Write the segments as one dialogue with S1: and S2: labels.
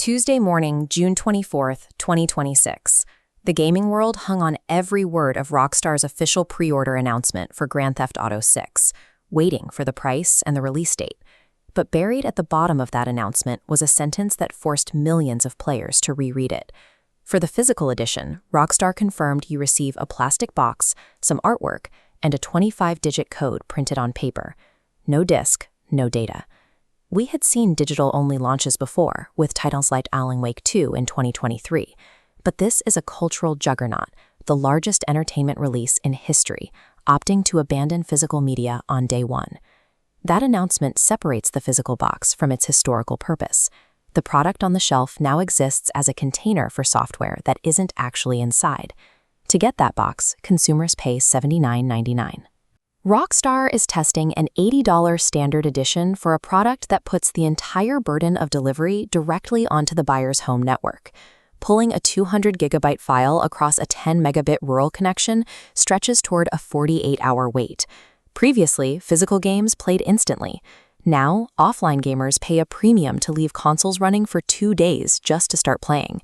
S1: Tuesday morning, June 24th, 2026. The gaming world hung on every word of Rockstar's official pre-order announcement for Grand Theft Auto 6, waiting for the price and the release date. But buried at the bottom of that announcement was a sentence that forced millions of players to reread it. For the physical edition, Rockstar confirmed you receive a plastic box, some artwork, and a 25-digit code printed on paper. No disc, no data. We had seen digital-only launches before, with titles like Alan Wake 2 in 2023. But this is a cultural juggernaut, the largest entertainment release in history, opting to abandon physical media on day one. That announcement separates the physical box from its historical purpose. The product on the shelf now exists as a container for software that isn't actually inside. To get that box, consumers pay $79.99. Rockstar is testing an $80 standard edition for a product that puts the entire burden of delivery directly onto the buyer's home network. Pulling a 200-gigabyte file across a 10-megabit rural connection stretches toward a 48-hour wait. Previously, physical games played instantly. Now, offline gamers pay a premium to leave consoles running for 2 days just to start playing.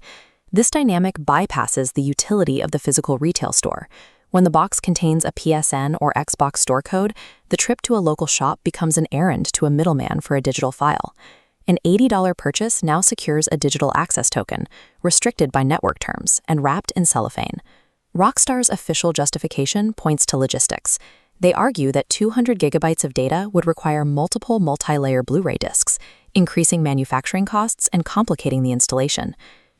S1: This dynamic bypasses the utility of the physical retail store. When the box contains a PSN or Xbox store code, the trip to a local shop becomes an errand to a middleman for a digital file. An $80 purchase now secures a digital access token, restricted by network terms and wrapped in cellophane. Rockstar's official justification points to logistics. They argue that 200 gigabytes of data would require multiple multi-layer Blu-ray discs, increasing manufacturing costs and complicating the installation.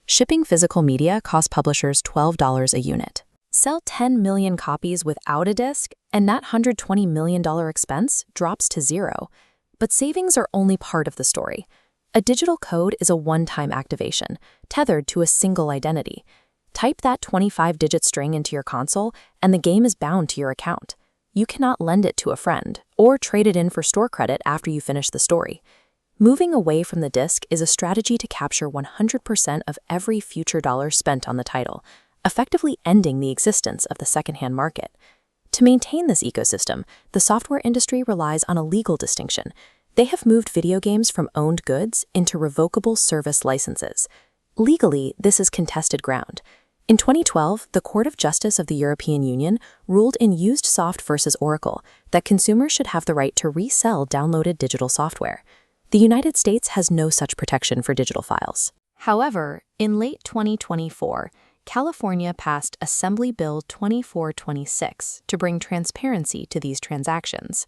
S1: Shipping physical media costs publishers $12 a unit. Sell 10 million copies without a disc, and that $120 million expense drops to zero. But savings are only part of the story. A digital code is a one-time activation, tethered to a single identity. Type that 25-digit string into your console, and the game is bound to your account. You cannot lend it to a friend, or trade it in for store credit after you finish the story. Moving away from the disc is a strategy to capture 100% of every future dollar spent on the title, effectively ending the existence of the secondhand market. To maintain this ecosystem, the software industry relies on a legal distinction. They have moved video games from owned goods into revocable service licenses. Legally, this is contested ground. In 2012, the Court of Justice of the European Union ruled in UsedSoft versus Oracle that consumers should have the right to resell downloaded digital software. The United States has no such protection for digital files. However, in late 2024, California passed Assembly Bill 2426 to bring transparency to these transactions.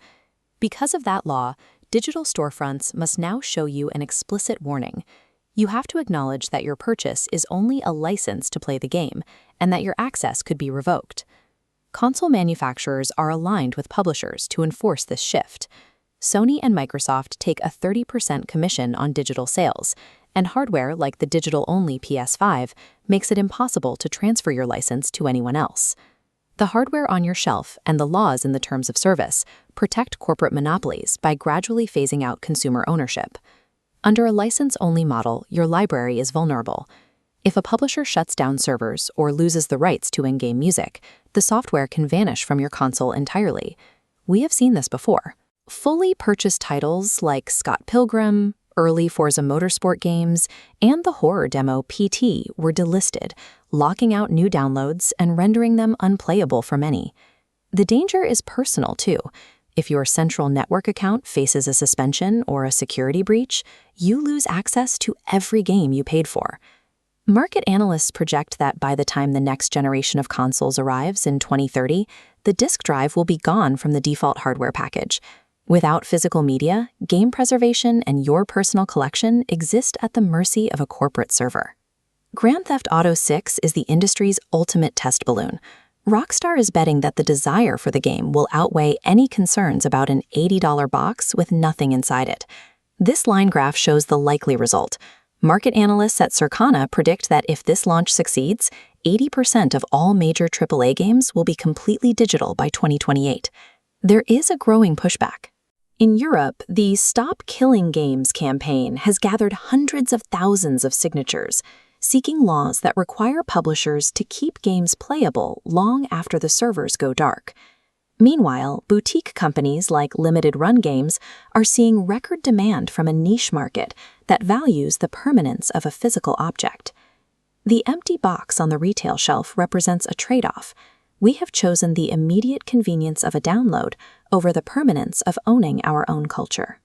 S1: Because of that law, digital storefronts must now show you an explicit warning. You have to acknowledge that your purchase is only a license to play the game, and that your access could be revoked. Console manufacturers are aligned with publishers to enforce this shift. Sony and Microsoft take a 30% commission on digital sales, and hardware like the digital-only PS5 makes it impossible to transfer your license to anyone else. The hardware on your shelf and the laws in the terms of service protect corporate monopolies by gradually phasing out consumer ownership. Under a license-only model, your library is vulnerable. If a publisher shuts down servers or loses the rights to in-game music, the software can vanish from your console entirely. We have seen this before. Fully purchased titles like Scott Pilgrim, early Forza Motorsport games, and the horror demo PT were delisted, locking out new downloads and rendering them unplayable for many. The danger is personal, too. If your central network account faces a suspension or a security breach, you lose access to every game you paid for. Market analysts project that by the time the next generation of consoles arrives in 2030, the disk drive will be gone from the default hardware package. Without physical media, game preservation and your personal collection exist at the mercy of a corporate server. Grand Theft Auto 6 is the industry's ultimate test balloon. Rockstar is betting that the desire for the game will outweigh any concerns about an $80 box with nothing inside it. This line graph shows the likely result. Market analysts at Circana predict that if this launch succeeds, 80% of all major AAA games will be completely digital by 2028. There is a growing pushback. In Europe, the Stop Killing Games campaign has gathered hundreds of thousands of signatures, seeking laws that require publishers to keep games playable long after the servers go dark.
S2: Meanwhile, boutique companies like limited run games are seeing record demand from a niche market that values the permanence of a physical object. The empty box on the retail shelf represents a trade-off. We have chosen the immediate convenience of a download over the permanence of owning our own culture.